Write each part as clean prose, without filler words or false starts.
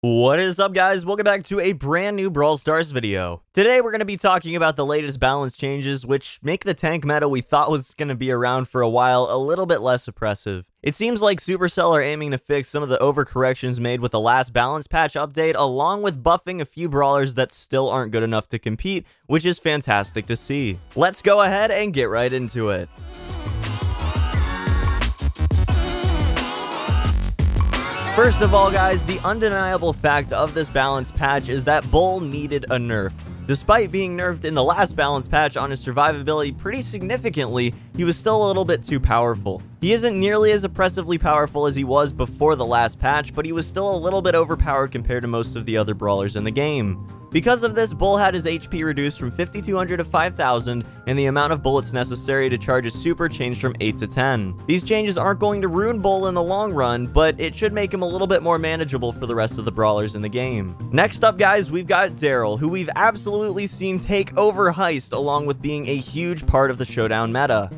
What is up, guys? Welcome back to a brand new Brawl Stars video. Today we're going to be talking about the latest balance changes, which make the tank meta we thought was going to be around for a while a little bit less oppressive. It seems like Supercell are aiming to fix some of the overcorrections made with the last balance patch update, along with buffing a few brawlers that still aren't good enough to compete, which is fantastic to see. Let's go ahead and get right into it. First of all, guys, the undeniable fact of this balance patch is that Bull needed a nerf. Despite being nerfed in the last balance patch on his survivability pretty significantly, he was still a little bit too powerful. He isn't nearly as oppressively powerful as he was before the last patch, but he was still a little bit overpowered compared to most of the other brawlers in the game. Because of this, Bull had his HP reduced from 5,200 to 5,000, and the amount of bullets necessary to charge his super changed from 8 to 10. These changes aren't going to ruin Bull in the long run, but it should make him a little bit more manageable for the rest of the brawlers in the game. Next up, guys, we've got Daryl, who we've absolutely seen take over Heist, along with being a huge part of the showdown meta.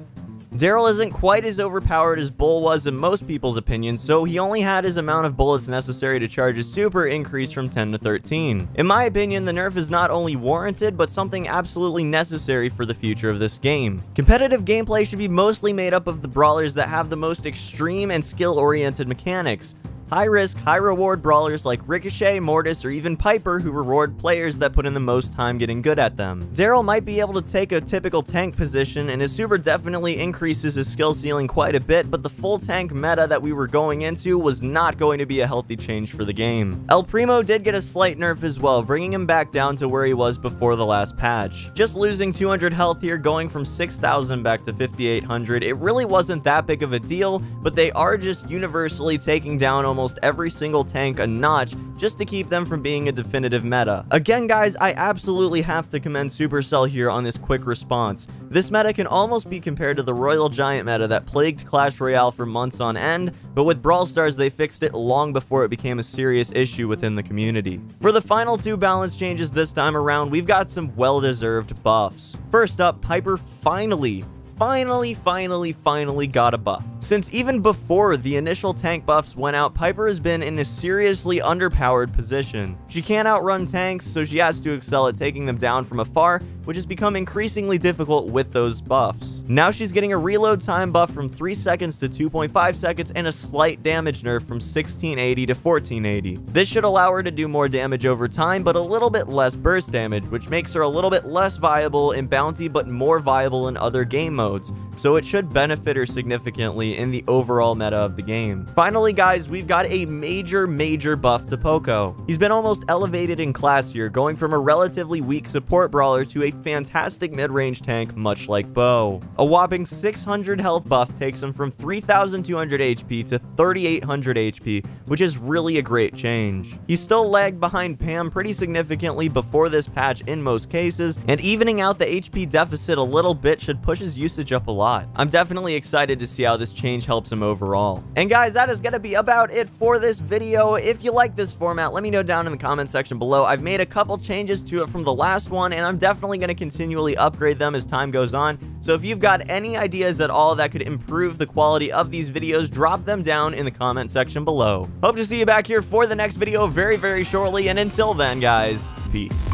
Daryl isn't quite as overpowered as Bull was in most people's opinions, so he only had his amount of bullets necessary to charge his super increased from 10 to 13. In my opinion, the nerf is not only warranted, but something absolutely necessary for the future of this game. Competitive gameplay should be mostly made up of the brawlers that have the most extreme and skill-oriented mechanics. High-risk, high-reward brawlers like Ricochet, Mortis, or even Piper who reward players that put in the most time getting good at them. Daryl might be able to take a typical tank position, and his super definitely increases his skill ceiling quite a bit, but the full tank meta that we were going into was not going to be a healthy change for the game. El Primo did get a slight nerf as well, bringing him back down to where he was before the last patch. Just losing 200 health here, going from 6,000 back to 5,800, it really wasn't that big of a deal, but they are just universally taking down almost every single tank a notch just to keep them from being a definitive meta. Again, guys, I absolutely have to commend Supercell here on this quick response. This meta can almost be compared to the Royal Giant meta that plagued Clash Royale for months on end, but with Brawl Stars they fixed it long before it became a serious issue within the community. For the final two balance changes this time around, we've got some well-deserved buffs. First up, Piper finally got a buff. Since even before the initial tank buffs went out, Piper has been in a seriously underpowered position. She can't outrun tanks, so she has to excel at taking them down from afar, which has become increasingly difficult with those buffs. Now she's getting a reload time buff from 3 seconds to 2.5 seconds and a slight damage nerf from 1680 to 1480. This should allow her to do more damage over time, but a little bit less burst damage, which makes her a little bit less viable in Bounty, but more viable in other game modes, so it should benefit her significantly in the overall meta of the game. Finally, guys, we've got a major buff to Poco. He's been almost elevated in class here, going from a relatively weak support brawler to a fantastic mid-range tank, much like Bo. A whopping 600 health buff takes him from 3,200 HP to 3,800 HP, which is really a great change. He's still lagged behind Pam pretty significantly before this patch in most cases, and evening out the HP deficit a little bit should push his usage up a lot. I'm definitely excited to see how this change helps him overall. And guys, that is going to be about it for this video. If you like this format, let me know down in the comment section below. I've made a couple changes to it from the last one, and I'm definitely going to continually upgrade them as time goes on. So if you've got any ideas at all that could improve the quality of these videos, drop them down in the comment section below. Hope to see you back here for the next video very shortly, and until then, guys, peace.